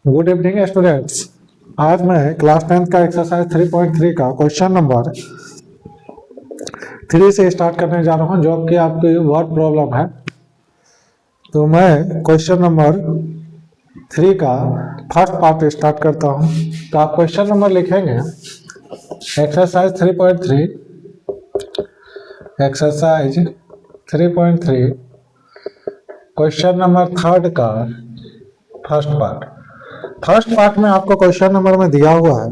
Good evening students. आज मैं class 10th का एक्सरसाइज 3.3 का क्वेश्चन नंबर 3 से स्टार्ट करने जा रहा हूं, जो कि आपकी वर्ड प्रॉब्लम है। तो मैं क्वेश्चन नंबर 3 का फर्स्ट पार्ट स्टार्ट करता हूं। तो आप क्वेश्चन नंबर लिखेंगे exercise 3.3, exercise 3.3 question number third का फर्स्ट पार्ट। फर्स्ट पार्ट में आपको क्वेश्चन नंबर में दिया हुआ है,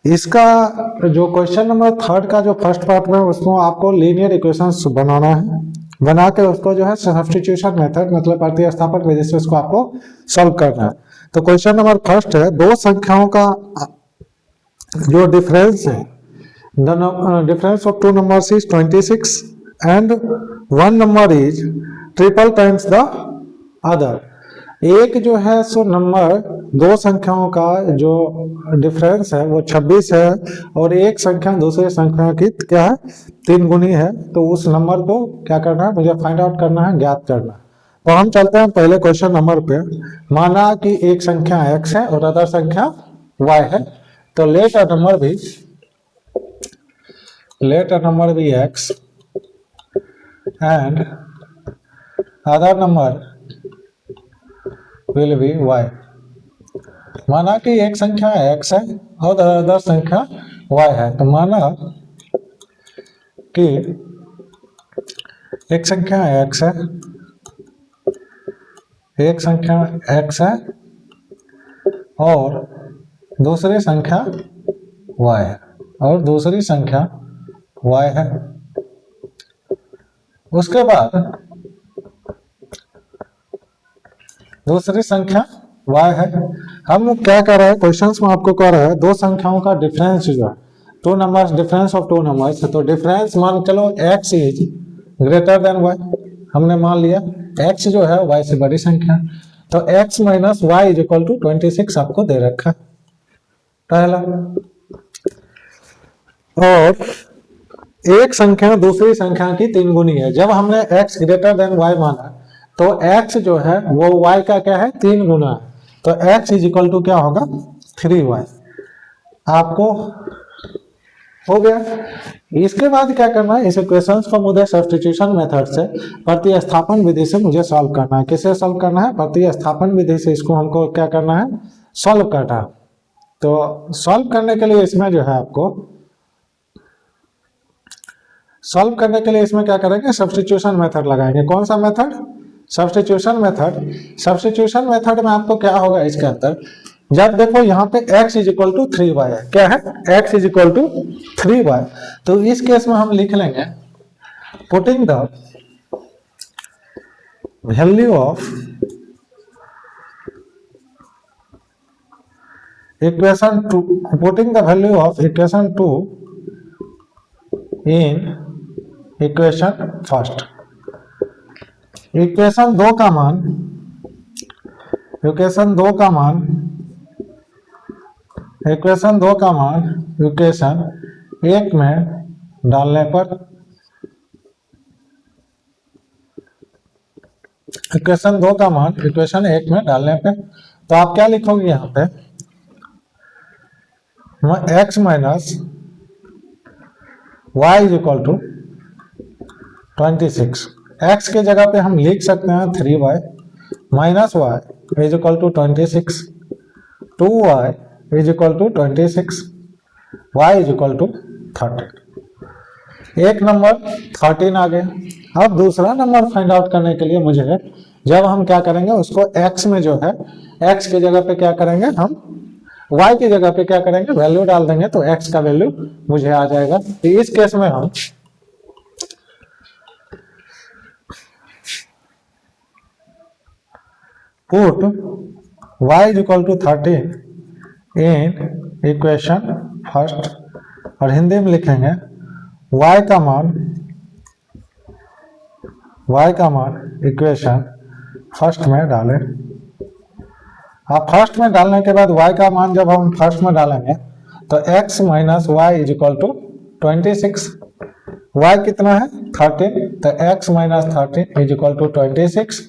इसका जो क्वेश्चन नंबर थर्ड का जो फर्स्ट पार्ट में उसको आपको लीनियर इक्वेशंस बनाना है। बना के उसको जो है सब्स्टिट्यूशन मेथड मतलब प्रतिस्थापन विधि से उसको आपको सॉल्व करना है। तो क्वेश्चन नंबर फर्स्ट है, दो संख्याओं का जो डिफरेंस है, the difference of two numbers is 26 and one number is triple times the other. एक जो है सो नंबर दो संख्याओं का जो डिफरेंस है वो 26 है और एक संख्या दूसरे संख्या की क्या है, 3 गुनी है। तो उस नंबर को क्या करना है, मुझे फाइंड आउट करना है, ज्ञात करना है। तो हम चलते हैं पहले क्वेश्चन नंबर पे। माना कि एक संख्या x है और अदर संख्या y है, तो let a number be x and other number will be y। माना कि एक संख्या x है और अदर संख्या y है। तो माना कि एक संख्या x है, एक संख्या x है और दूसरी संख्या y है और दूसरी संख्या y है। उसके बाद दूसरी संख्या y है। हम क्या कर रहे हैं, क्वेश्चंस में आपको कह रहा है दो संख्याओं का डिफरेंस जो है, two numbers, difference of two numbers. तो डिफरेंस मान चलो x is greater than y, हमने मान लिया x जो है y से बड़ी संख्या। तो x minus y is equal to 26 आपको दे रखा है पहला। और एक संख्या दूसरी संख्या की 3 गुनी है। जब हमने x ग्रेटर देन y माना तो x जो है वो y का क्या है, 3 गुना है। तो x इज इक्वल टू क्या होगा, 3y। आपको हो गया। इसके बाद क्या करना है, इस इक्वेशंस को मुझे सब्स्टिट्यूशन मेथड से प्रतिस्थापन विधि से मुझे सॉल्व करना है। किसे सॉल्व करना है, प्रतिस्थापन विधि से इसको हमको क्या करना है, सॉल्व करना है। तो सॉल्व करने के लिए इसमें जो है आपको सॉल्व करने के लिए इसमें क्या करेंगे, सब्स्टिट्यूशन मेथड लगाएंगे। कौन सा method, substitution method. Substitution method में आपको क्या होगा इसके अंदर, जब देखो यहाँ पे x is equal to 3y है, क्या है, x is equal to 3y। तो इस केस में हम लिख लेंगे putting the value of equation 2, putting the value of equation 2 in equation first. Equation 2 का मान, इक्वेशन 2 का मान, इक्वेशन 2 का मान इक्वेशन 1 में डालने पर, इक्वेशन 2 का मान इक्वेशन 1 में डालने पे, तो आप क्या लिखोगे यहाँ पे, x minus y is equal to 26। x के जगह पे हम लिख सकते हैं 3y minus y is equal to 26, 2y is equal to 26, y is equal to 13। एक नंबर 13 आ गया। अब दूसरा नंबर फाइंड आउट करने के लिए मुझे, जब हम क्या करेंगे उसको x में जो है, x के जगह पे क्या करेंगे हम, y की जगह पे क्या करेंगे, वैल्यू डाल देंगे। तो x का वैल्यू मुझे आ जाएगा। तो इस केस में हम put y is equal to 13 in equation first, और हिंदी में लिखेंगे y का मान इक्वेशन फर्स्ट में डालें। अब फर्स्ट में डालने के बाद y का मान जब हम फर्स्ट में डालेंगे तो x minus y is equal to 26, y कितना है 13, तो x minus 13 is equal to 26,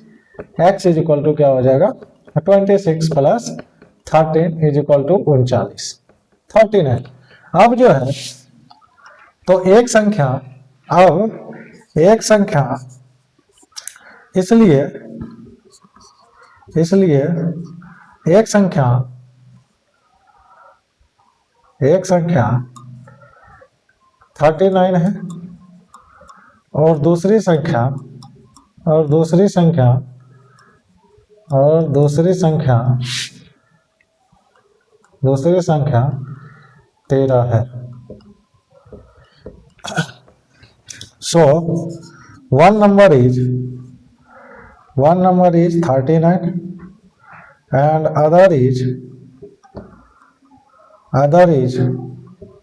x is equal to क्या हो जाएगा 26 प्लस 13 इज इक्वल टू 39, 39। अब जो है तो एक संख्या, अब एक संख्या, इसलिए एक संख्या 39 है और दूसरी संख्या 13 है। So one number is 39 and other is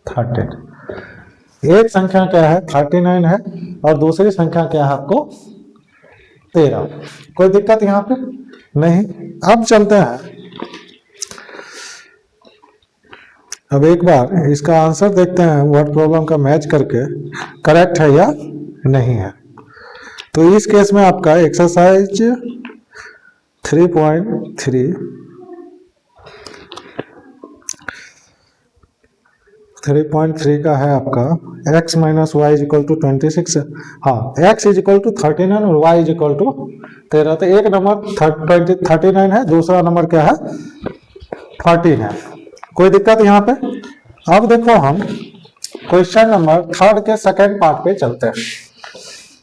13। एक संख्या क्या है 39 है और दूसरी संख्या क्या है आपको 13। कोई दिक्कत यहाँ पे नहीं। अब चलते हैं, अब एक बार इसका आंसर देखते हैं वर्ड प्रॉब्लम का मैच करके करेक्ट है या नहीं है। तो इस केस में आपका एक्सरसाइज 3.3 का है आपका x minus y is equal to 26। हाँ, x इज इक्वल टू 39 और y इज इक्वल टू 13। तो एक नंबर 39 है, दूसरा नंबर क्या है 13 है। कोई दिक्कत यहाँ पे। अब देखो हम क्वेश्चन नंबर 3 के सेकंड पार्ट पे चलते हैं।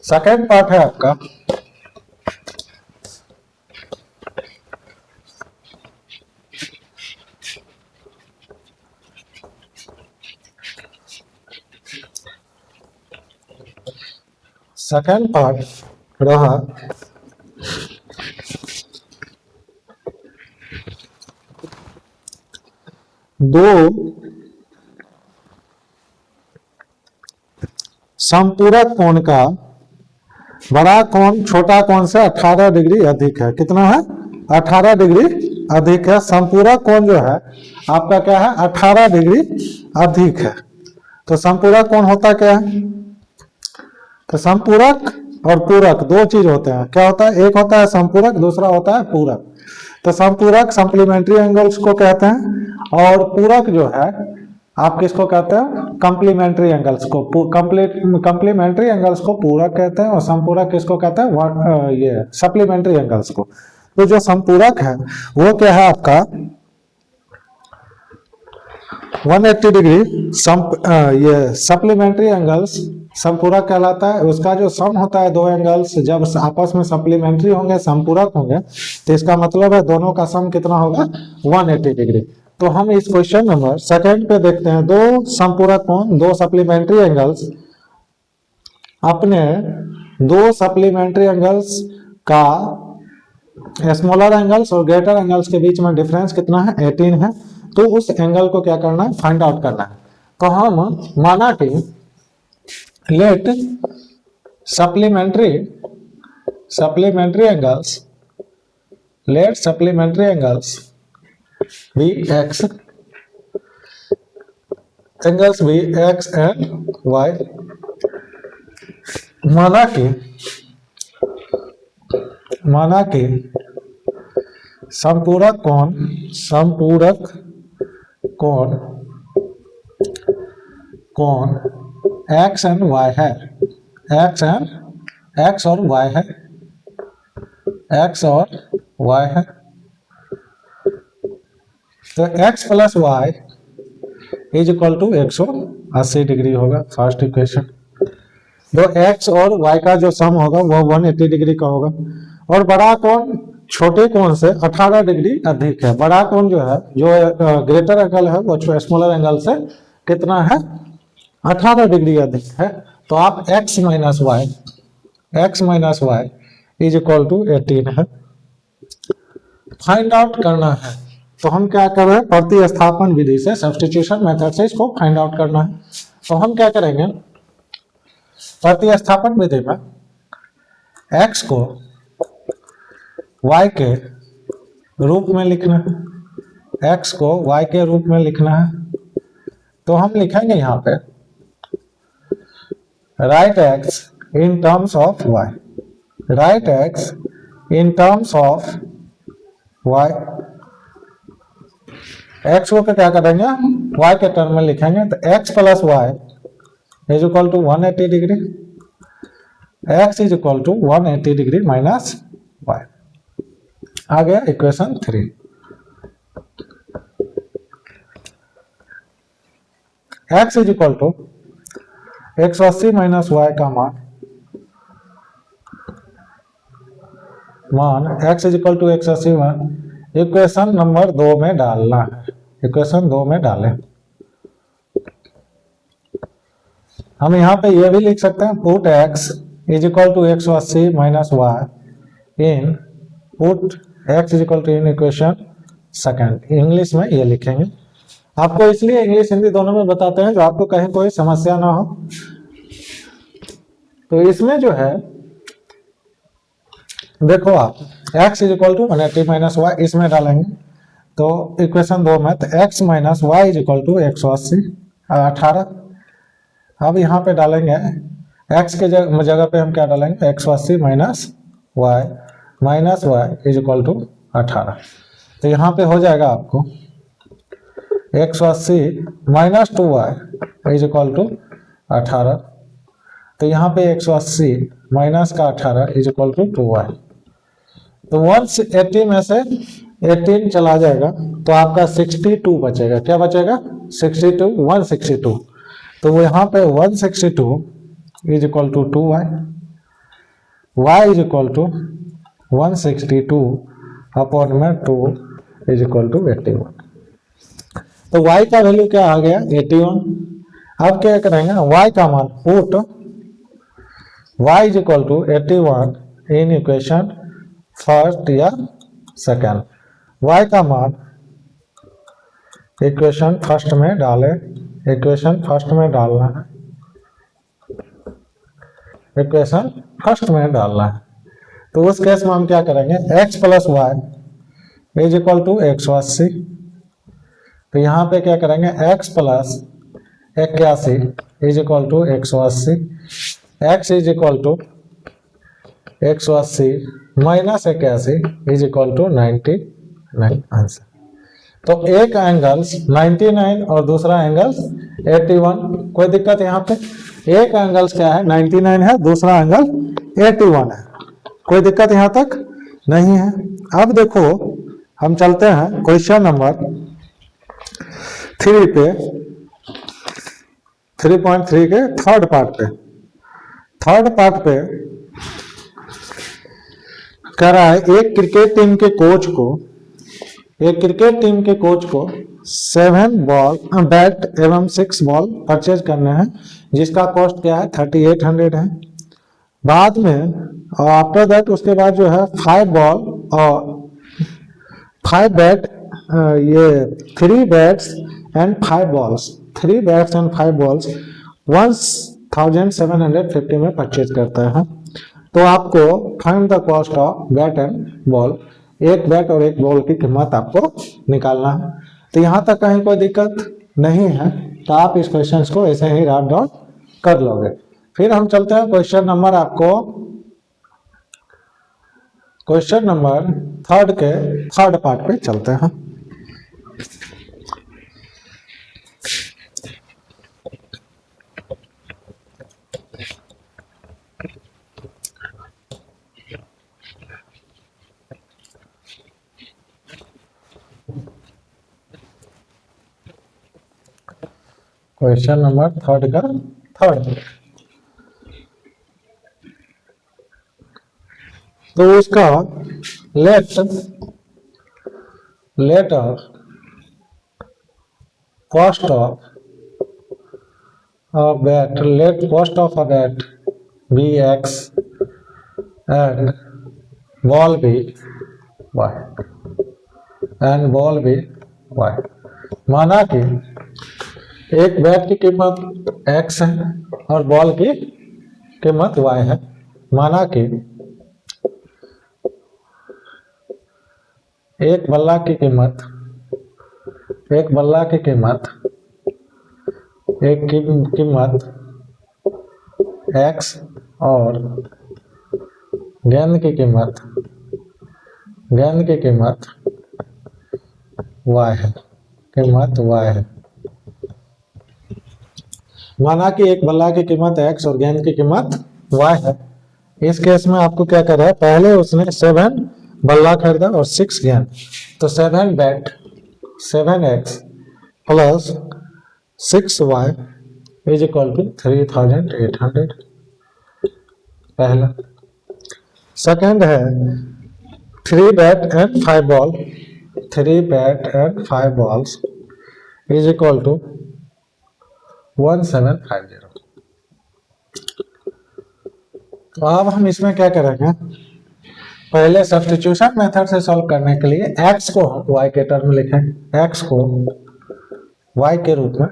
सेकंड पार्ट है आपका सेकंड पार्ट रहा दो समपूरक कोण का बड़ा कोण छोटा कोण से 18 डिग्री अधिक है। कितना है 18 डिग्री अधिक है। समपूरक कोण जो है आपका क्या है 18 डिग्री अधिक है। तो समपूरक कोण होता क्या है, तो समपूरक और पूरक दो चीज होते हैं। क्या होता है, एक होता है समपूरक, दूसरा होता है पूरक। तो समपूरक सप्लीमेंट्री एंगल्स को कहते हैं और पूरक जो है आप किसको कहते हैं कंप्लीमेंट्री एंगल्स को। कंप्लीमेंट्री एंगल्स को पूरक कहते हैं और समपूरक किसको कहते हैं ये सप्लीमेंट्री एंगल्स को। तो जो समपूरक है वो क्या है आपका 180 डिग्री। ये सप्लीमेंट्री एंगल्स समपूरक कहलाता है। उसका जो सम होता है दो एंगल्स जब आपस में सप्लीमेंट्री होंगे समपूरक होंगे तो इसका मतलब है दोनों का सम कितना होगा 180 डिग्री। तो हम इस क्वेश्चन नंबर सेकंड पे देखते हैं दो समपूरक कोण, दो सप्लीमेंट्री एंगल्स, अपने दो सप्लीमेंट्री एंगल्स का स्मॉलर एंगल्स और ग्रेटर एंगल्स के बीच में डिफरेंस कितना है 18 है। तो उस एंगल को क्या करना है फाइंड आउट करना है। तो हम माना कि let supplementary angles be x, angles be x and y. माना कि समपूरक कोण एक्स एंड वाई है, एक्स और वाई है। तो x plus y is equal to 180 degree होगा फर्स्ट इक्वेशन। तो x और y का जो सम होगा वो 180 डिग्री का होगा और बड़ा कोण छोटे कोण से 18 डिग्री अधिक है। बड़ा कोण जो है जो ग्रेटर एंगल है वो स्मॉलर एंगल से कितना है 18 डिग्री अधिक है। तो आप x minus y is equal to 18 है फाइंड आउट करना है। तो हम क्या कर रहे हैं प्रतिस्थापन विधि से सब्स्टिट्यूशन मेथड से इसको फाइंड आउट करना है। तो हम क्या करेंगे प्रतिस्थापन विधि में x को y के रूप में लिखना है, x को y के रूप में लिखना है। तो हम लिखेंगे यहाँ पे write x in terms of y, write x in terms of y, x को क्या करेंगे वाई के टर्म में लिखेंगे, तो x plus y is equal to 180 degree, x is equal to 180 degree minus y. आ गया equation 3। X is equal to 180 minus y का मान x is equal to 180 equation number 2 में डालना है, इक्वेशन 2 में डालें। हम यहाँ पे ये भी लिख सकते हैं put x is equal to 180 minus y in put x is equal to in equation second. English में ये लिखेंगे, आपको इसलिए इंग्लिश हिंदी दोनों में बताते हैं जो आपको कहीं कोई समस्या ना हो। तो इसमें जो है देखो आप x is equal to 180 minus y इसमें डालेंगे, तो इक्वेशन 2 में तो x minus y is equal to 180 18। अब यहाँ पे डालेंगे x के जगह पे हम क्या डालेंगे 180 minus y is equal to 18। तो यहाँ पे हो जाएगा आपको 180 minus 2y is equal to 18। तो यहाँ पे 180 माइनस का 18 इज इक्वल टू 2y। तो 180 में से 18 चला जाएगा तो आपका 62 बचेगा। क्या बचेगा 162। तो वो यहाँ पे 162 is equal to 2y, y is equal to 162 upon में 2 इज इक्वल टू 81। तो y का वैल्यू क्या आ गया 81। अब क्या करेंगे y का मान put y is equal to 81 in equation first या सेकेंड। y का मान इक्वेशन फर्स्ट में डालें, इक्वेशन फर्स्ट में डालना है, इक्वेशन फर्स्ट में डालना है। तो उस केस में हम क्या करेंगे x plus y is equal to 180। तो यहाँ पे क्या करेंगे x plus 81 is equal to 180, x is equal to 180 minus 81 is equal to 99 answer. तो एक एंगल्स 99 और दूसरा एंगल्स 81। कोई दिक्कत यहाँ पे, एक एंगल्स क्या है 99 है, दूसरा एंगल 81 है, कोई दिक्कत यहाँ तक नहीं है। अब देखो हम चलते हैं क्वेश्चन नंबर 3 पे, 3.3 के थर्ड पार्ट पे। थर्ड पार्ट पे कह रहा है एक क्रिकेट टीम के कोच को 7 बॉल बैट एवं 6 बॉल परचेज करने हैं जिसका कॉस्ट क्या है 3800 है। बाद में और आफ्टर दैट उसके बाद जो है 5 बॉल और 5 बैट ये 3 bats and 5 balls 3 bats and 5 balls 1750 में परचेज करता है। तो आपको find the cost of bat and ball, एक बैट और एक बॉल की कीमत आपको निकालना है। तो यहाँ तक कहीं कोई दिक्कत नहीं है, तो आप इस क्वेश्चन को ऐसे ही राइट डाउन कर लोगे। फिर हम चलते हैं क्वेश्चन नंबर आपको क्वेश्चन नंबर थर्ड के थर्ड पार्ट पे चलते हैं। क्वेश्चन नंबर थर्ड का थर्ड। तो उसका let cost of bat, let cost of a bat be x and ball be y and ball be y. माना कि एक बैट की कीमत x है और बॉल की कीमत y है। माना कि एक बल्ला की कीमत x और गेंद की कीमत y है, कीमत y है। माना कि एक बल्ला की कीमत x और गेंद की कीमत y है। इस केस में आपको क्या कर रहा है, पहले उसने 7 बल्ला खरीदा और 6 गेंद, तो 7 bat 7x plus 6y is equal to 3800 पहला। सेकंड है 3 bat and 5 ball, 3 bat and 5 balls is equal to 1750। तो अब हम इसमें क्या करेंगे, पहले सब्स्टिट्यूशन मेथड से सॉल्व करने के लिए x को हम y के टर्म में लिखेंगे, x को y के रूप में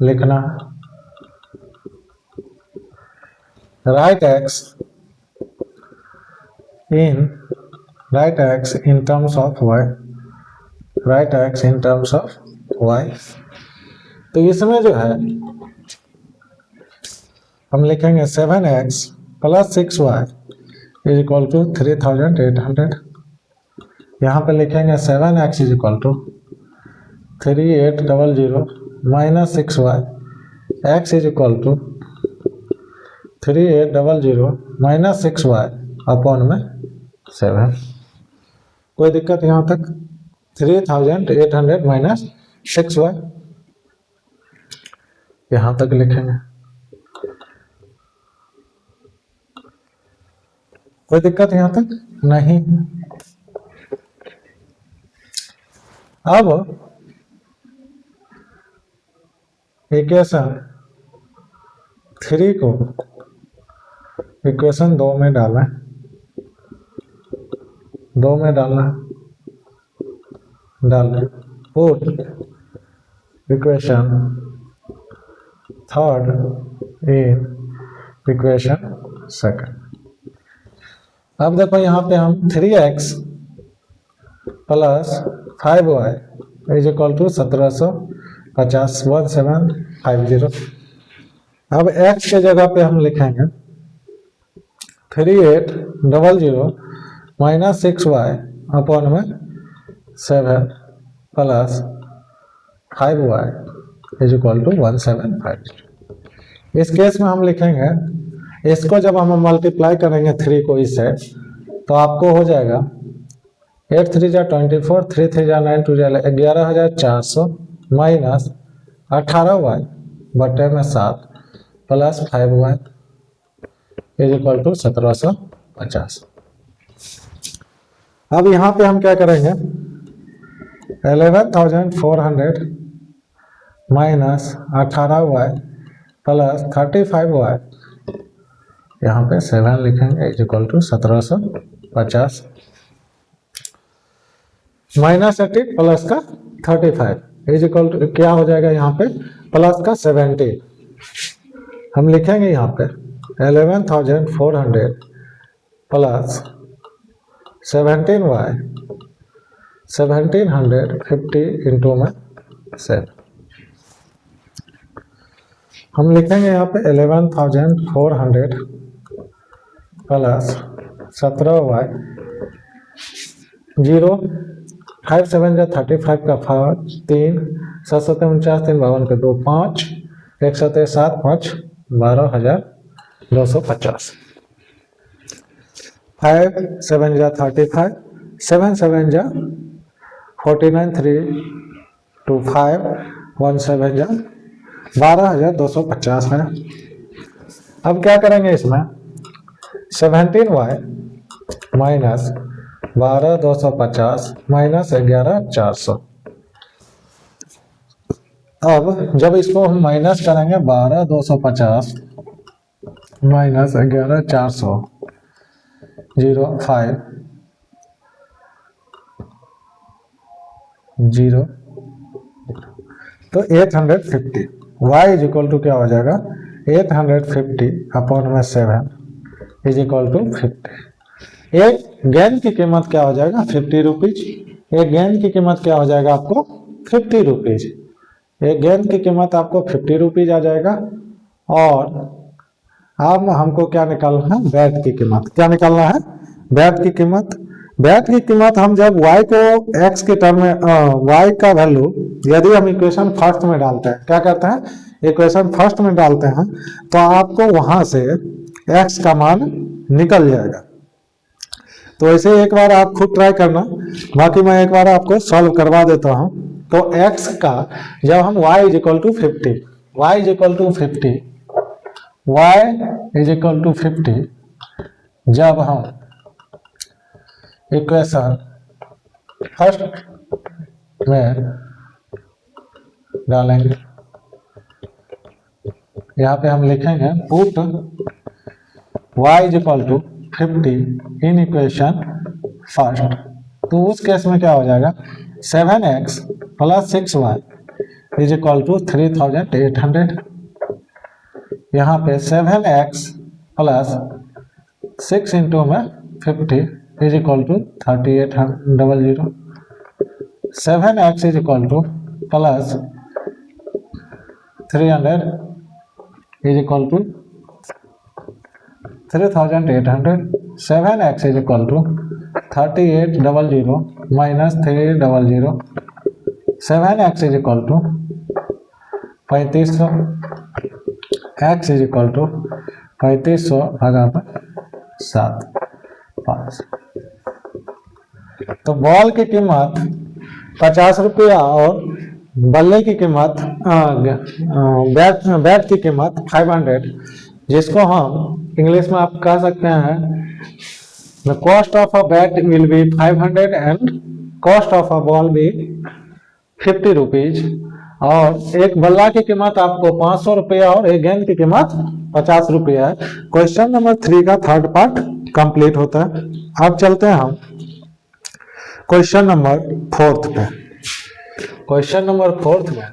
लिखना, right x in terms of y, write x in terms of y। तो इसमें जो है हम लिखेंगे 7x plus 6y is equal to 3800। यहाँ पे लिखेंगे 7x is equal to 3800 minus 6y, x is equal to 3800 minus 6y upon में 7। कोई दिक्कत यहाँ तक? 3800 माइनस 6y यहाँ तक लिखेंगे, कोई दिक्कत यहाँ तक नहीं। अब इक्वेशन 3 को इक्वेशन 2 में डालना, put equation 3rd in equation 2nd। अब देखो यहाँ पे हम 3x plus 5y is equal to 1750 1750। अब x के जगह पे हम लिखेंगे 3800 माइनस 6y अपॉन में 7 plus 5y is equal to 1750। इस केस में हम लिखेंगे, इसको जब हम मल्टीप्लाई करेंगे 3 को इससे, तो आपको हो जाएगा 8 3 जा 24, 3 3 जा 9, 2 जा 11400 माइनस 18y बटे में 7 plus 5y is equal to 1750। अब यहाँ पे हम क्या करेंगे, 11400 माइनस 18y प्लस 35y, यहाँ पे 7 लिखेंगे is equal to 1750 minus 18 plus का 35 इज इक्वल टू क्या हो जाएगा, यहाँ पे प्लस का 70 हम लिखेंगे, यहाँ पे 11400 प्लस 17y 1750 इंटू में 7 हम लिखेंगे, यहाँ पे 11400 प्लस 17y 0 5 7 जा 35 का 5 3 7 7 49 3 52 के 2 5 1 7 7 5 12250 5 7 जा 35 7 7 जा 49 3 2 5 1 7 जा 12250 है। अब क्या करेंगे, इसमें 17y माइनस 12250 माइनस 11400। अब जब इसको हम माइनस करेंगे 12250 माइनस 11400 0 5 0 तो 850 y इज इक्वल टू क्या हो जाएगा, 850 अपॉन में 7 इज इक्वल टू 50। एक गेंद की कीमत क्या हो जाएगा, 50 रुपीज। एक गेंद की कीमत क्या हो जाएगा आपको, 50 रुपीज। एक गेंद की कीमत आपको 50 रुपीज आ जाएगा। और अब हमको क्या निकालना है, बैट की कीमत। क्या निकालना है, वैट की कीमत हम जब y को x के टर्म में y का वैल्यू यदि हम इक्वेशन फर्स्ट में डालते हैं, क्या करते हैं, इक्वेशन फर्स्ट में डालते हैं, तो आपको वहां से x का मान निकल जाएगा। तो ऐसे एक बार आप खुद ट्राई करना, बाकी मैं एक बार आपको सॉल्व करवा देता हूं। तो x का जब हम y is equal to 50, y is equal to 50, y is equal to 50 जब हम इक्वेशन फर्स्ट में डालेंगे, यहाँ पे हम लिखेंगे put y is equal to 50 in equation first. तो उस केस में क्या हो जाएगा, 7x plus 6y is equal to 3800। यहाँ पे 7x प्लस 6 इंटू में 50 is equal to 3800। 7x is equal to plus 300 is equal to 3800। 7x is equal to 3800 minus 300। 7x is equal to 3500। x is equal to 3500 भागा 7 5। तो ball की कीमत 50 रुपया और बल्ले की कीमत बैट की कीमत 500, जिसको हम इंग्लिश में आप कह सकते हैं the cost of a bat will be 500 and cost of a ball be 50 rupees. और एक बल्ला की कीमत आपको 500 रुपया और एक गेंद की कीमत 50 रुपया है। क्वेश्चन नंबर 3 का थर्ड पार्ट कंप्लीट होता है। अब चलते हैं हम क्वेश्चन नंबर 4 पे। क्वेश्चन नंबर 4 में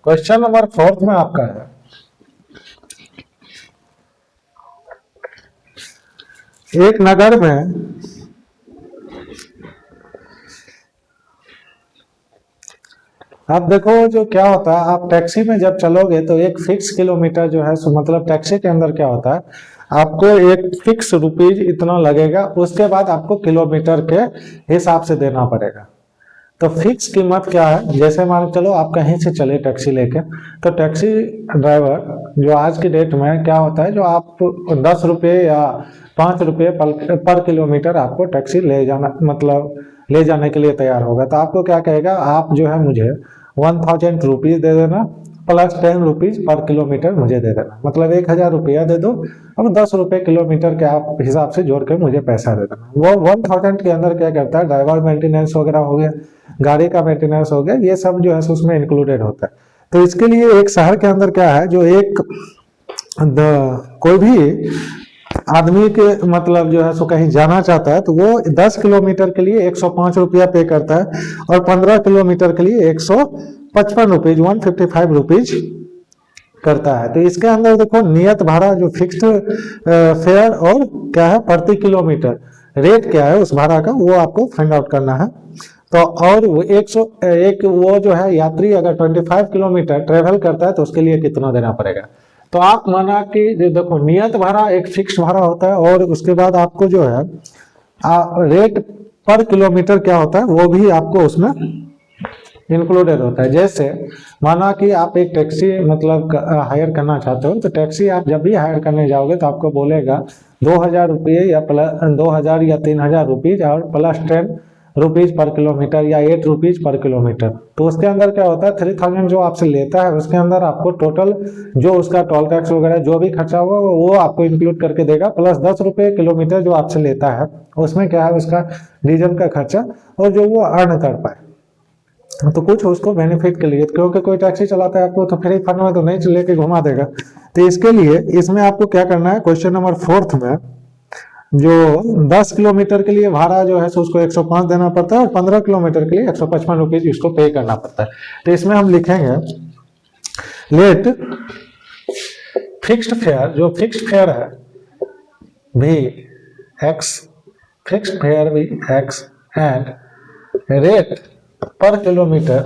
क्वेश्चन नंबर 4 में आपका है एक नगर में आप देखो जो क्या होता है, आप टैक्सी में जब चलोगे तो एक फिक्स किलोमीटर जो है सो मतलब टैक्सी के अंदर क्या होता है, आपको एक फिक्स रुपीज इतना लगेगा, उसके बाद आपको किलोमीटर के हिसाब से देना पड़ेगा। तो फिक्स कीमत क्या है, जैसे मान के चलो आप कहीं से चले टैक्सी लेके, तो टैक्सी ड्राइवर जो आज की डेट में क्या होता है, जो आप 10 रुपये या 5 रुपये पर किलोमीटर आपको टैक्सी ले जाना मतलब ले जाने के लिए तैयार होगा। तो आपको क्या कहेगा, आप जो है मुझे 1000 रुपीज दे देना प्लस 10 रुपीज पर किलोमीटर मुझे दे देना, मतलब 1000 रुपया दे दो और 10 रुपये किलोमीटर के आप हिसाब से जोड़ के मुझे पैसा दे देना। वो 1000 के अंदर क्या करता है, ड्राइवर मेंटेनेंस वगैरह हो गया, गाड़ी का मेंटेनेंस हो गया, ये सब जो है उसमें इंक्लूडेड होता है। तो इसके लिए एक शहर के अंदर क्या है, जो एक कोई भी आदमी के मतलब जो है सो कहीं जाना चाहता है तो वो 10 किलोमीटर के लिए 105 रुपया पे करता है और 15 किलोमीटर के लिए 155 रुपीज 155 रुपीज करता है। तो इसके अंदर देखो नियत भाड़ा जो फिक्स्ड फेयर और क्या है प्रति किलोमीटर रेट क्या है उस भाड़ा का, वो आपको फाइंड आउट करना है। तो और वो 101 वो जो है यात्री अगर 25 किलोमीटर ट्रेवल करता है तो उसके लिए कितना देना पड़ेगा। तो आप माना कि देखो नियत भाड़ा एक फिक्स भाड़ा होता है और उसके बाद आपको जो है रेट पर किलोमीटर क्या होता है वो भी आपको उसमें इंक्लूडेड होता है। जैसे माना कि आप एक टैक्सी मतलब हायर करना चाहते हो, तो टैक्सी आप जब भी हायर करने जाओगे तो आपको बोलेगा 2000 रुपये या प्लस 2000 या 3000 रुपीज और प्लस 10 रुपीज पर किलोमीटर या 8 रुपीज पर किलोमीटर। तो उसके अंदर क्या होता है 3000 जो आपसे लेता है उसके अंदर आपको टोटल जो उसका टोल टैक्स वगैरह जो भी खर्चा होगा वो आपको इंक्लूड करके देगा, प्लस 10 रुपये किलोमीटर जो आपसे लेता है उसमें क्या है उसका डीजल का खर्चा और जो वो अर्न कर पाए। तो कुछ उसको बेनिफिट के लिए, क्योंकि कोई टैक्सी चलाता है आपको तो फ्री फंड में तो नहीं लेके घुमा देगा। तो इसके लिए इसमें आपको क्या करना है, क्वेश्चन नंबर 4 में जो 10 किलोमीटर के लिए भाड़ा जो है उसको 105 देना पड़ता है और 15 किलोमीटर के लिए 155 रुपीज इसको पे करना पड़ता है। तो इसमें हम लिखेंगे लेट फिक्स्ड फेयर, जो फिक्स्ड फेयर है भी एक्स, फिक्स्ड फेयर भी एक्स एंड रेट पर किलोमीटर,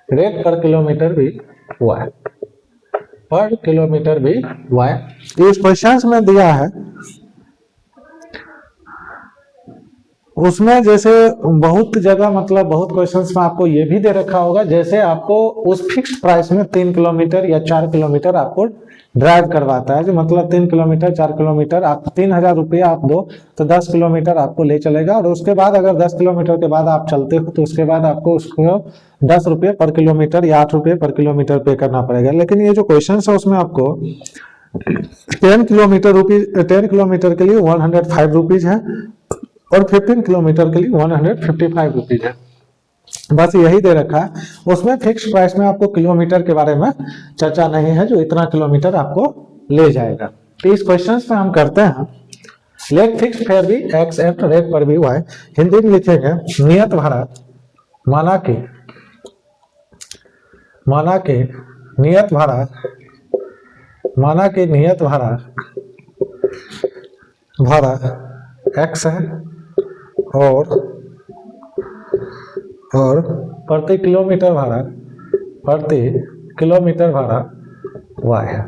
रेट पर किलोमीटर भी वाई, पर किलोमीटर भी वाई। इस क्वेश्चन में दिया है उसमें जैसे बहुत जगह मतलब बहुत क्वेश्चंस में आपको ये भी दे रखा होगा जैसे आपको उस फिक्स्ड प्राइस में 3 किलोमीटर या 4 किलोमीटर आपको ड्राइव करवाता है, जो मतलब 3 किलोमीटर 4 किलोमीटर आप 3,000 रुपया आप दो तो 10 किलोमीटर आपको ले चलेगा, और उसके बाद अगर 10 किलोमीटर के बाद आप चलते हो तो उसके बाद आपको उसको 10 रुपये पर किलोमीटर या 8 रुपये पर किलोमीटर पे करना पड़ेगा। लेकिन ये जो क्वेश्चन है उसमें आपको 10 किलोमीटर के लिए 105 रुपीज है और 15 किलोमीटर के लिए 155 रुपीज है, बस यही दे रखा है। उसमें फिक्स प्राइस में आपको किलोमीटर के बारे में चर्चा नहीं है, जो इतना किलोमीटर आपको ले जाएगा। तो इस क्वेश्चन में हम करते हैं लेट फिक्स फेयर भी एक्स एट रेट पर भी वाई, हिंदी में लिखेंगे नियत भाड़ा, माना कि नियत भाड़ा, माना कि नियत भाड़ा एक्स है और प्रति किलोमीटर भाड़ा, प्रति किलोमीटर भाड़ा वाई है,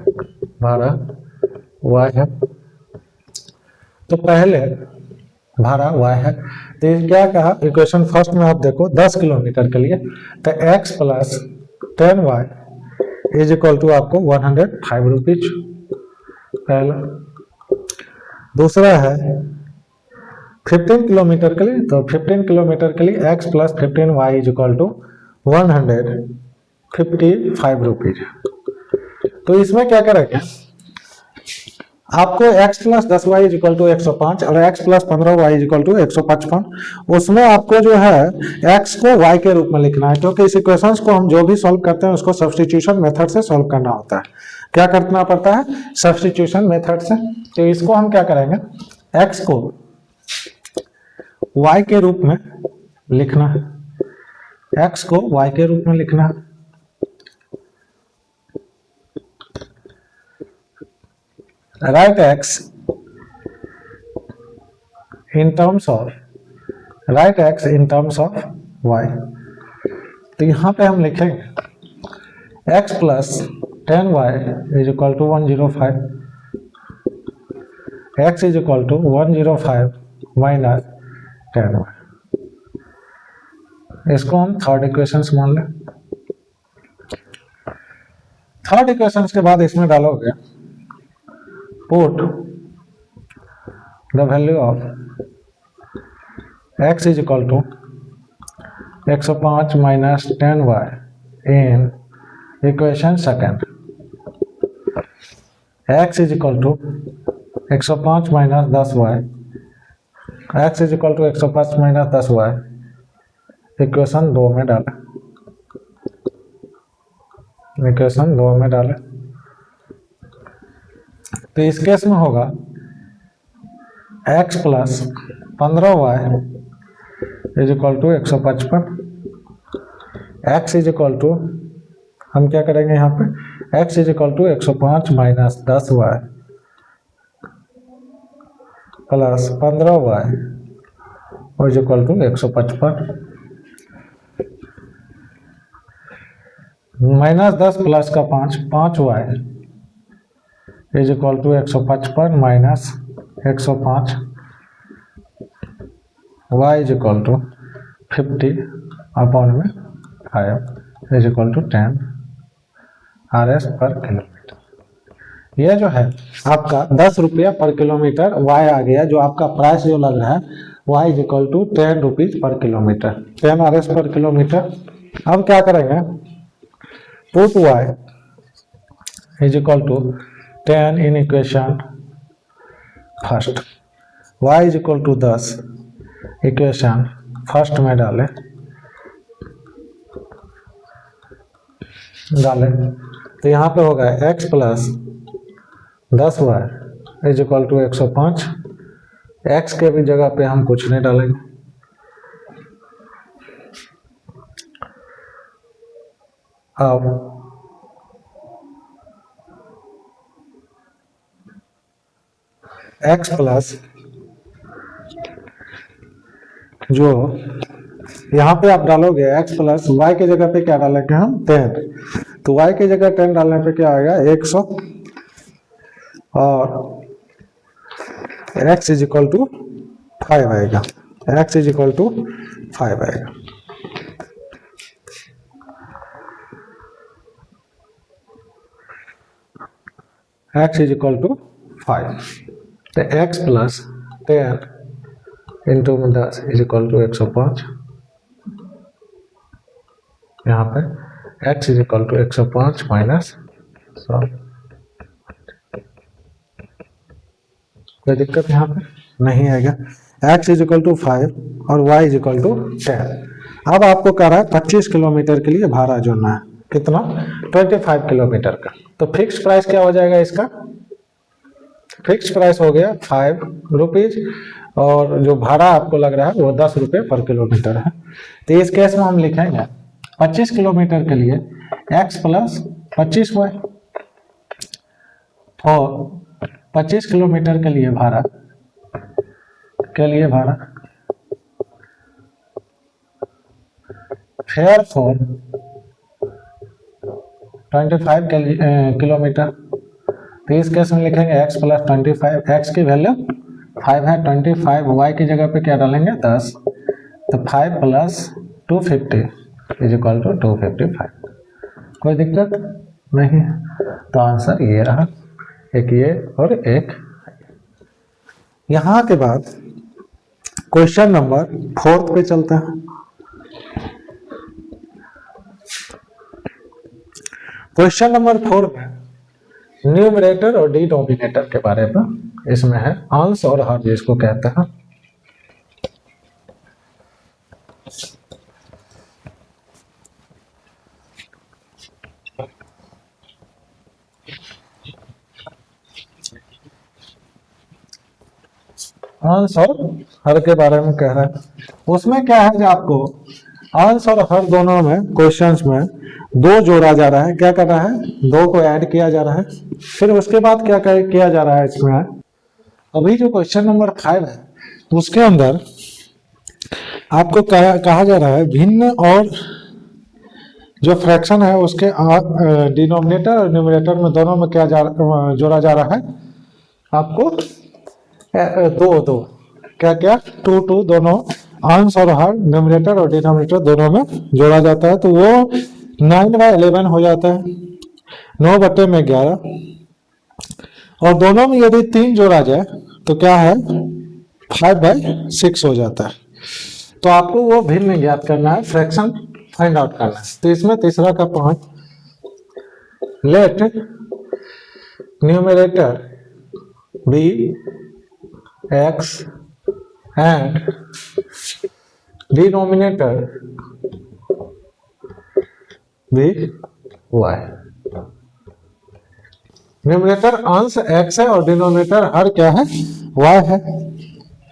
भाड़ा वाई है। तो पहले भाड़ा वाई है, तो क्या कहा इक्वेशन फर्स्ट में आप देखो 10 किलोमीटर के लिए तो x plus 10y is equal to आपको 105 रुपीज पहला। दूसरा है 15 किलोमीटर के लिए, तो 15 किलोमीटर के लिए x plus 15y is equal to 155 rupees. तो इसमें क्या करेंगे आपको x plus 10y is equal to 105 और x plus 15y is equal to 155, उसमें आपको जो है x को y के रूप में लिखना है, क्योंकि इस इक्वेशंस को हम जो भी सॉल्व करते हैं उसको सब्स्टिट्यूशन मेथड से सॉल्व करना होता है। क्या करना पड़ता है? सब्स्टिट्यूशन मेथड से। तो इसको हम क्या करेंगे, x को y के रूप में लिखना है, x को y के रूप में लिखना है। Write x in terms of y। तो यहां पे हम लिखेंगे x plus 10y is equal to 105, x is equal to 105 minus 10y। इसको हम थर्ड इक्वेशन मान लें। थर्ड इक्वेशन के बाद इसमें डालोगे put the value of x is equal to 105 minus 10y in equation second। x is equal to 105 minus 10y, x is equal to 105 minus 10y equation 2 में डालें, इक्वेशन 2 में डालें। तो इस केस में होगा x plus 15y is equal to 155, x is equal to हम क्या करेंगे यहाँ पे x is equal to 105 minus 10y plus 15y is equal to 155, minus 10 plus का 5y is equal to 155 minus 105 y is equal to 50 upon में 5 is equal to 10 RS per kilometre. यह जो है आपका 10 रुपया पर किलोमीटर y आ गया, जो आपका प्राइस जो लग रहा है y is equal to 10 rupees per kilometre, 10 RS per kilometre. अब क्या करेंगे, put y is equal to 10 in equation first, y is equal to 10 equation first में डालें तो यहाँ पे होगा x plus 10y is equal to 105, x के भी जगह पे हम कुछ नहीं डालेंगे। अब एक्स प्लस जो यहाँ पे आप डालोगे x प्लस वाई की जगह पे क्या डालेंगे हम 10, तो y की जगह 10 डालने पे क्या आएगा 100 और x इज इक्वल टू 5 आएगा, x इज इक्वल टू 5 आएगा। x इज इक्वल टू 5, तो x plus 10 into 10 is equal to 105। यहाँ पे x is equal to 105 minus 100। कोई दिक्कत यहाँ पे नहीं आएगा। x इज इक्वल टू 5 और y इज इक्वल टू 10। अब आपको कह रहा है 25 किलोमीटर के लिए भाड़ा जोड़ना है, कितना 25 किलोमीटर का। तो फिक्स प्राइस क्या हो जाएगा इसका, फिक्स प्राइस हो गया 5 रुपीज और जो भाड़ा आपको लग रहा है वो 10 रुपये पर किलोमीटर है। तो इस केस में हम लिखेंगे 25 किलोमीटर के लिए x प्लस 25y और 25 किलोमीटर के लिए भाड़ा फेयर फॉर 25 किलोमीटर। तो इस केस में लिखेंगे x प्लस 25, x की वैल्यू 5 है, 25 y की जगह पे क्या डालेंगे 10, तो 5 प्लस 250 इज इक्वल टू 255। कोई दिक्कत नहीं है, तो आंसर ये रहा, एक ये और एक। यहाँ के बाद क्वेश्चन नंबर 4 पे चलते हैं। क्वेश्चन नंबर 4 में न्यूमरेटर और डिनोमिनेटर के बारे में इसमें है, अंश और हर जिसको कहते हैं। अंश और हर के बारे में कह रहा है। उसमें क्या है जो आपको अंश और हर दोनों में क्वेश्चंस में दो जोड़ा जा रहा है, क्या कर रहा है, दो को ऐड किया जा रहा है। फिर उसके बाद क्या किया जा रहा है इसमें, अभी जो क्वेश्चन नंबर 5 है उसके अंदर आपको कहा जा रहा है भिन्न और जो फ्रैक्शन है उसके डिनोमिनेटर और न्यूमरेटर में दोनों में क्या जोड़ा जा रहा है, आपको दो क्या 2 दोनों अंश और हर न्यूमरेटर और डिनोमिनेटर दोनों में जोड़ा जाता है। तो वो 9/11 हो जाता है, 9/11। और दोनों में यदि 3 जोड़ा जाए तो क्या है 5/6 हो जाता है। तो आपको वो भिन्न ज्ञात करना है, फ्रैक्शन फाइंड आउट करना है। तो इसमें तीसरा का point, let numerator be x and denominator be y। Numerator अंश x है और डिनोमिनेटर हर क्या है y है।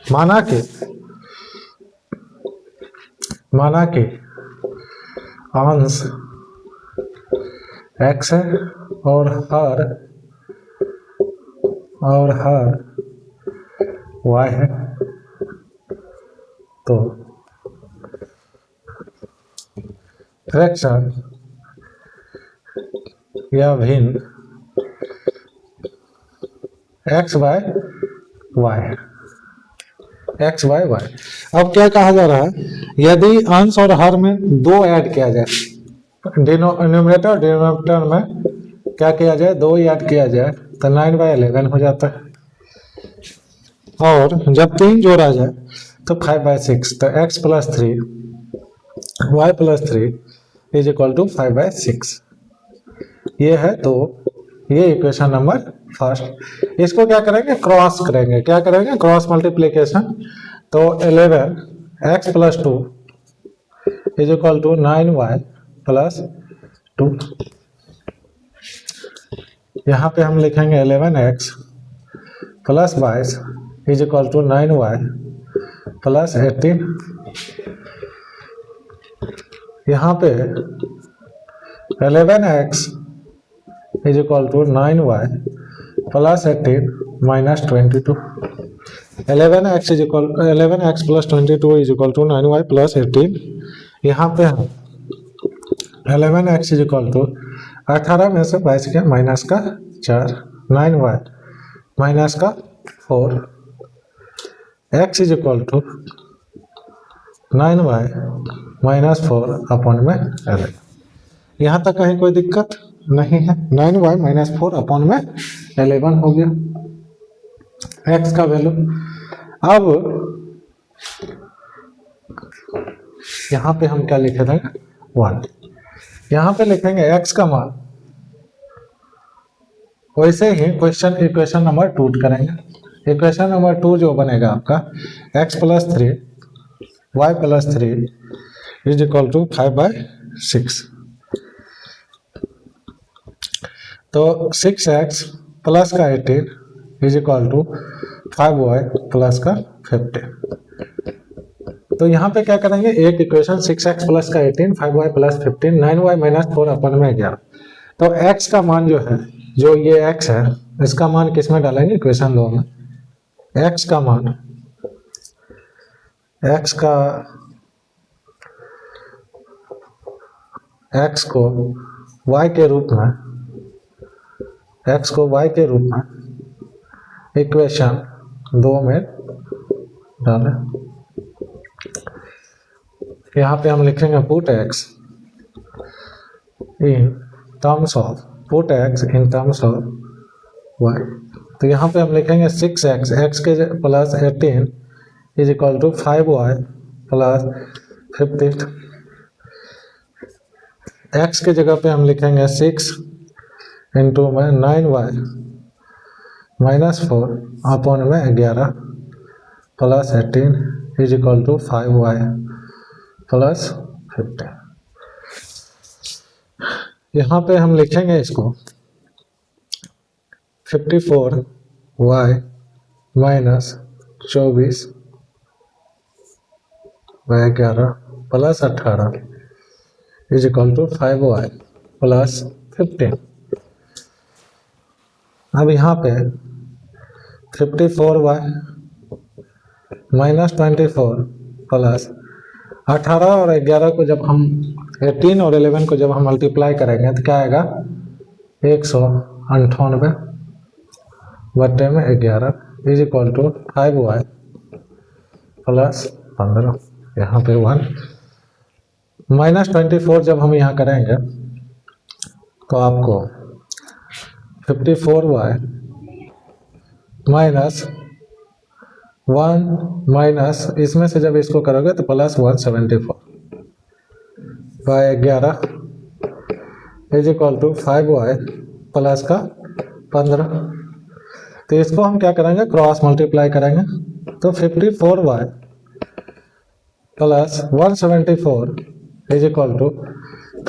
माना कि अंश x है और हर y है, तो फ्रैक्शन या भिन्न x बाय y। अब क्या कहा जा रहा है, यदि अंश और हर में 2 ऐड किया जाए, न्यूमरेटर और डिनोमिनेटर में क्या किया जाए 2 ऐड किया जाए, तो 9/11 हो जाता है। और जब 3 जोड़ा जाए तो 5/6, तो x plus 3 y plus 3 is equal to 5/6। ये है, तो ये इक्वेशन नंबर फर्स्ट। इसको क्या करेंगे, क्रॉस करेंगे, क्या करेंगे क्रॉस मल्टीप्लीकेशन। तो 11x plus 2 is equal to 9y plus 2। यहाँ पे हम लिखेंगे 11x plus 22 is equal to 9y plus 18। यहाँ पे 11x is equal to 9y plus 18 -22। 11x plus 22 is equal to 9y plus 18। यहाँ पे हम 11x इज इक्वल टू 18 में से 22 के माइनस का 4, 9y माइनस का 4, x is equal to 9y minus 4 upon में 11। यहाँ तक कहीं कोई दिक्कत नहीं है। 9y माइनस 4 अपॉन में 11 हो गया x का वैल्यू। अब यहाँ पे हम क्या लिखे थे 1, यहाँ पे लिखेंगे x का मान। वैसे ही इक्वेशन नंबर 2 करेंगे। इक्वेशन नंबर 2 जो बनेगा आपका x plus 3 y plus 3 is equal to 5/6। तो 6x प्लस का 18 is equal to 5y plus का 15। तो यहाँ पे क्या करेंगे, एक इक्वेशन 6x प्लस का 18, 5y प्लस 15, 9y माइनस 4 अपन में 11। तो x का मान जो है, जो ये x है, इसका मान किस में डालेंगे, इक्वेशन 2 में। x का मान, x को y के रूप में, x को y के रूप में इक्वेशन 2 में डालें। यहाँ पे हम लिखेंगे put x in terms of y। तो यहाँ पे हम लिखेंगे 6x x के plus 18 is equal to 5y plus 15। x के जगह पे हम लिखेंगे 6 इंटू में 9y माइनस 4 अपॉन में 11 plus 18 is equal to 5y plus 15। यहाँ पे हम लिखेंगे इसको 54y minus 24/11 plus 18 is equal to 5y plus 15। अब यहाँ पे 54y माइनस 24 प्लस 18 और 11 को जब हम 18 और 11 को जब हम मल्टीप्लाई करेंगे तो क्या आएगा 198 बटे में 11 is equal to 5y plus 15। यहाँ पे 1 माइनस 24 जब हम यहाँ करेंगे तो आपको 54y माइनस 1 माइनस इसमें से जब इसको करोगे तो plus 174/11 is equal to 5y plus का 15। तो इसको हम क्या करेंगे, क्रॉस मल्टीप्लाई करेंगे। तो 54y plus 174 is equal to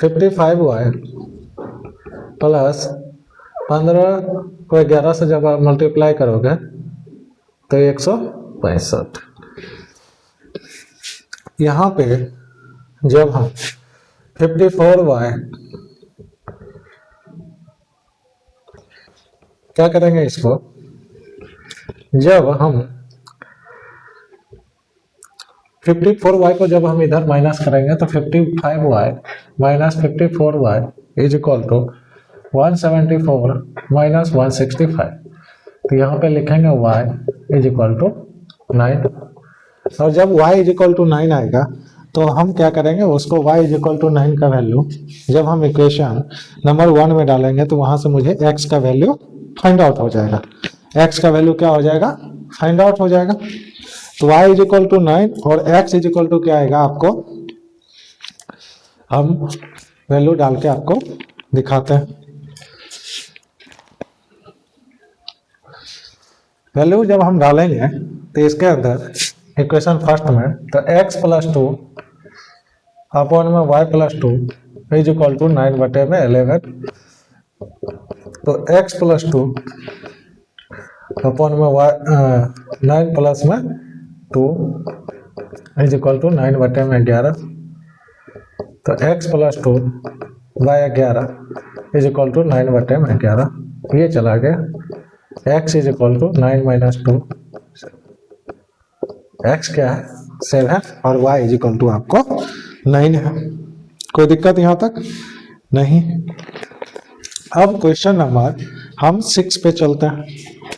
55y plus 15 को 11 से जब आप मल्टीप्लाई करोगे तो 165। यहाँ पे जब हम 54y क्या करेंगे, इसको जब हम 54y को जब हम इधर माइनस करेंगे तो 55y minus 54y is equal to 174 minus 165। तो यहाँ पे लिखेंगे y इज इक्वल टू 9। और जब y इज इक्वल टू 9 आएगा तो हम क्या करेंगे, उसको y इज इक्वल टू 9 का वैल्यू जब हम इक्वेशन नंबर 1 में डालेंगे तो वहां से मुझे x का वैल्यू फाइंड आउट हो जाएगा। x का वैल्यू क्या हो जाएगा, फाइंड आउट हो जाएगा। तो y इज इक्वल टू 9 और x इज इक्वल टू क्या आएगा, आपको हम वैल्यू डाल के आपको दिखाते हैं। वैल्यू जब हम डालेंगे तो इसके अंदर इक्वेशन फर्स्ट में तो x प्लस 2 अपॉन में y plus 2 is equal to 9 बटे में 11। तो x प्लस 2 अपॉन में y 9 प्लस में 2 इज इक्वल टू 9 बटे में 11। तो x plus 2 by 11 is equal to 9 बटे में 11। ये चला गया। x is equal to 9 minus 2, x क्या है 7 और y इज इक्वल टू आपको 9 है। कोई दिक्कत यहाँ तक नहीं। अब क्वेश्चन नंबर हम 6 पे चलते हैं।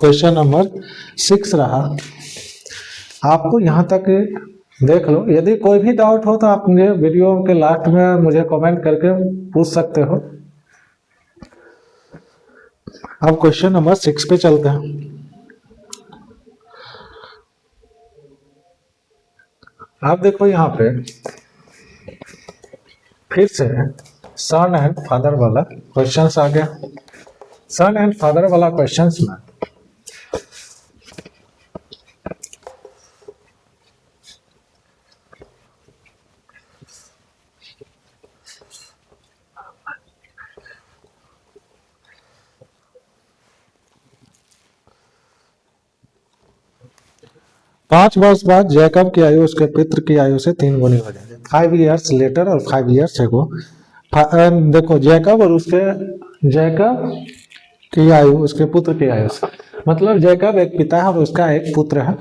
क्वेश्चन नंबर 6 रहा, आपको यहाँ तक देख लो। यदि कोई भी डाउट हो तो आप मुझे वीडियो के लास्ट में मुझे कमेंट करके पूछ सकते हो। अब क्वेश्चन नंबर 6 पे चलते हैं। आप देखो यहाँ पे फिर से सन एंड फादर वाला क्वेश्चंस आ गया। सन एंड फादर वाला क्वेश्चंस में पांच वर्ष बाद जैकब की आयु उसके पितृ की आयु से 3 गुनी हो जाएगी। 5 years लेटर और 5 years एगो। देखो जैकब और जैकब की आयु उसके पुत्र की आयु से, मतलब जैकब एक पिता है और उसका एक पुत्र है।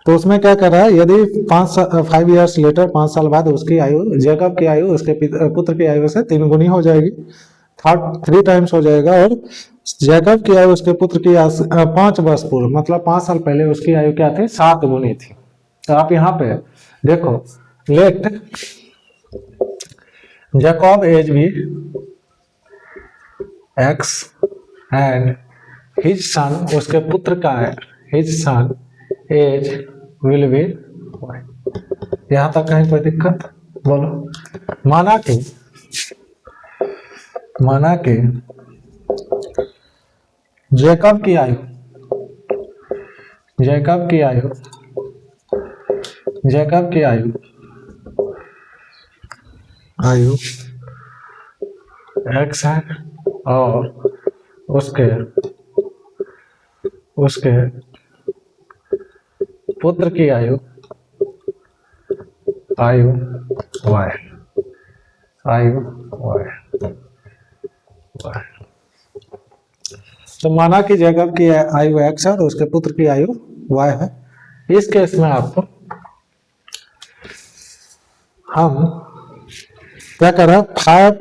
तो उसमें क्या कर रहा है, यदि 5 years लेटर 5 साल बाद उसकी आयु, जैकब की आयु उसके पुत्र की आयु से 3 गुनी हो जाएगी, 3 times हो जाएगा। और जैकब की आयु उसके पुत्र की 5 वर्ष पूर्व, मतलब 5 साल पहले उसकी आयु क्या थी, 7 गुनी थी। तो आप यहाँ पे देखो, let Jacob age be x and his son, उसके पुत्र का है his son age will be y। यहाँ तक कहीं कोई दिक्कत बोलो। माना कि जैकब की आयु x है और उसके पुत्र की आयु y। तो माना कि जैकब की आयु x है और उसके पुत्र की आयु y है। इस केस में आपको हम क्या कर रहे हैं,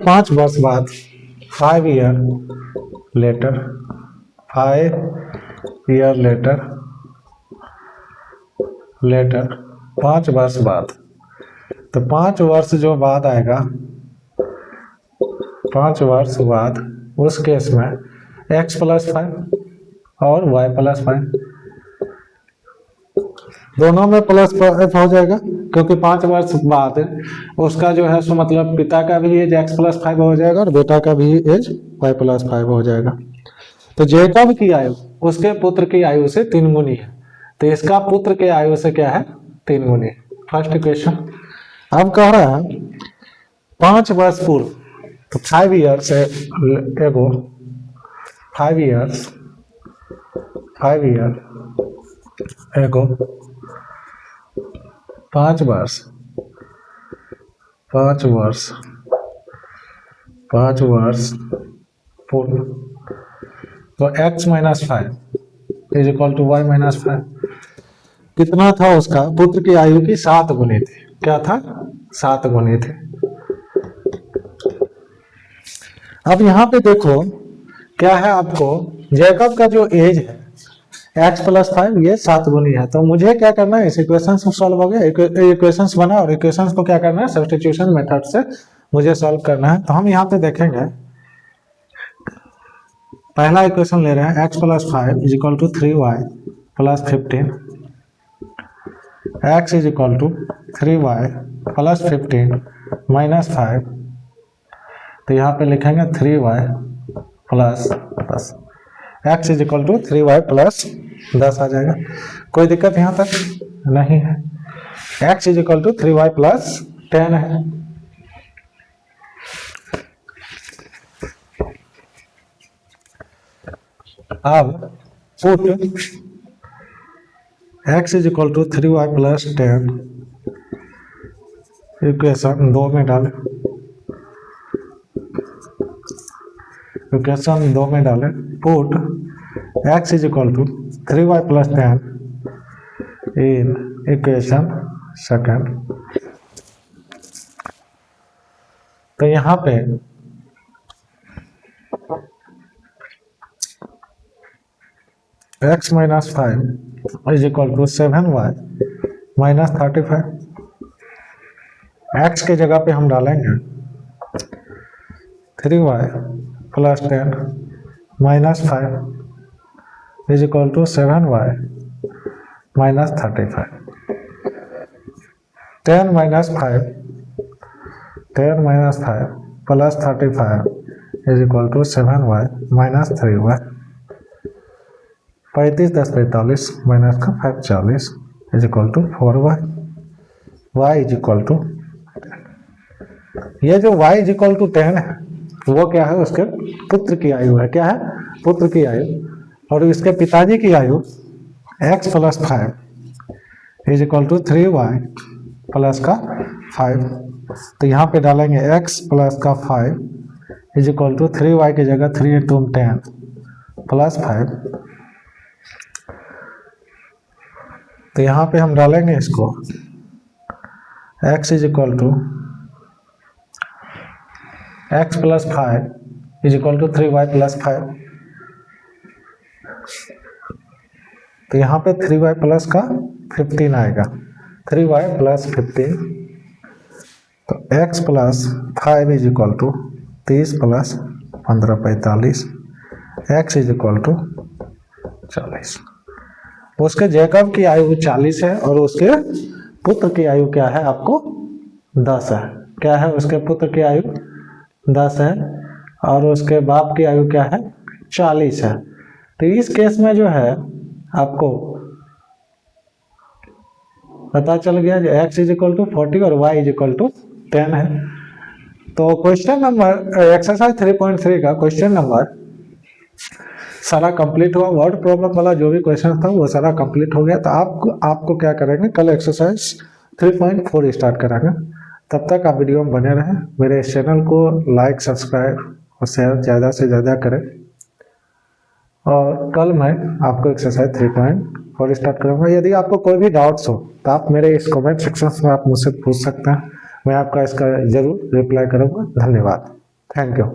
5 वर्ष बाद 5 year लेटर 5 वर्ष बाद, तो 5 वर्ष जो बाद आएगा, 5 वर्ष बाद उस केस में x + 5 और y + 5 दोनों में +f हो जाएगा, क्योंकि 5 वर्ष बाद उसका जो है सो मतलब पिता का भी एज x + 5 हो जाएगा और बेटा का भी एज y + 5 हो जाएगा। तो जैकब की आयु उसके पुत्र की आयु से 3 गुनी है, तो इसका पुत्र के आयु से क्या है, 3 गुनी। First question. अब कह रहा है 5 वर्ष पूर्व, तो 5 years एगो 5 years एगो 5 वर्ष पूर्व, तो x - 5 is equal to y - 5 कितना था, उसका पुत्र की आयु की 7 गुनी थी। क्या था, 7 गुनी थे। अब यहाँ पे देखो क्या है, आपको जैकब का जो एज है x + 5 ये 7 गुनी है। तो मुझे क्या करना है, इस इक्वेशन को सॉल्व हो गया, इक्वेशंस बना और इक्वेशंस को क्या करना है, सब्स्टिट्यूशन मेथड से मुझे सॉल्व करना है। तो हम यहाँ पे देखेंगे, पहला इक्वेशन ले रहे हैं x + 5 is equal to 3y + 15, x is equal to 3y + 15 - 5। तो यहाँ पे लिखेंगे 3y + 10, x is equal to 3y + 10 आ जाएगा। कोई दिक्कत यहाँ तक नहीं है। x is equal to 3y + 10 है। अब put x is equal to 3y + 10 equation 2 में डालें, put x is equal to 3y plus 10 in equation second. तो यहाँ पे x minus 5 is equal to 7y minus 35। x के जगह पे हम डालेंगे 3y plus 10 minus 5 is equal to 7y minus 35। 10 minus 5 plus 35 is equal to 7y minus 3y। 35 10 45 minus का 5 40 is equal to 4y। y is equal to, ये जो y is equal to 10 है वो क्या है, उसके पुत्र की आयु है। क्या है? पुत्र की आयु। और इसके पिताजी की आयु x plus 5 is equal to 3y plus का 5। तो यहाँ पे डालेंगे x प्लस का 5 इज इक्वल टू 3y की जगह 3 इंटू 10 प्लस 5। तो यहाँ पे हम डालेंगे इसको x is equal to x plus 5 is equal to 3y plus 5। तो यहाँ पे 3y प्लस का 15 आएगा, 3y प्लस 15। तो x plus 5 is equal to 30 plus 15 45, x is equal to 40। उसके जैकब की आयु 40 है और उसके पुत्र की आयु क्या है, आपको 10 है। क्या है? उसके पुत्र की आयु 10 है और उसके बाप की आयु क्या है, 40 है। तो इस केस में जो है आपको पता चल गया जो x इज इक्वल टू 40 और y इज इक्वल टू 10 है। तो क्वेश्चन नंबर एक्सरसाइज 3.3 का क्वेश्चन नंबर सारा कंप्लीट हुआ। वर्ड प्रॉब्लम वाला जो भी क्वेश्चन था वो सारा कंप्लीट हो गया। तो आपको क्या करेंगे, कल एक्सरसाइज 3.4 स्टार्ट करेंगे। तब तक आप वीडियो में बने रहें। मेरे इस चैनल को लाइक सब्सक्राइब और शेयर ज़्यादा से ज़्यादा करें। और कल मैं आपको एक्सरसाइज 3.4 स्टार्ट करूँगा। यदि आपको कोई भी डाउट्स हो तो आप मेरे इस कमेंट सेक्शन में आप मुझसे पूछ सकते हैं। मैं आपका इसका ज़रूर रिप्लाई करूँगा। धन्यवाद। Thank you.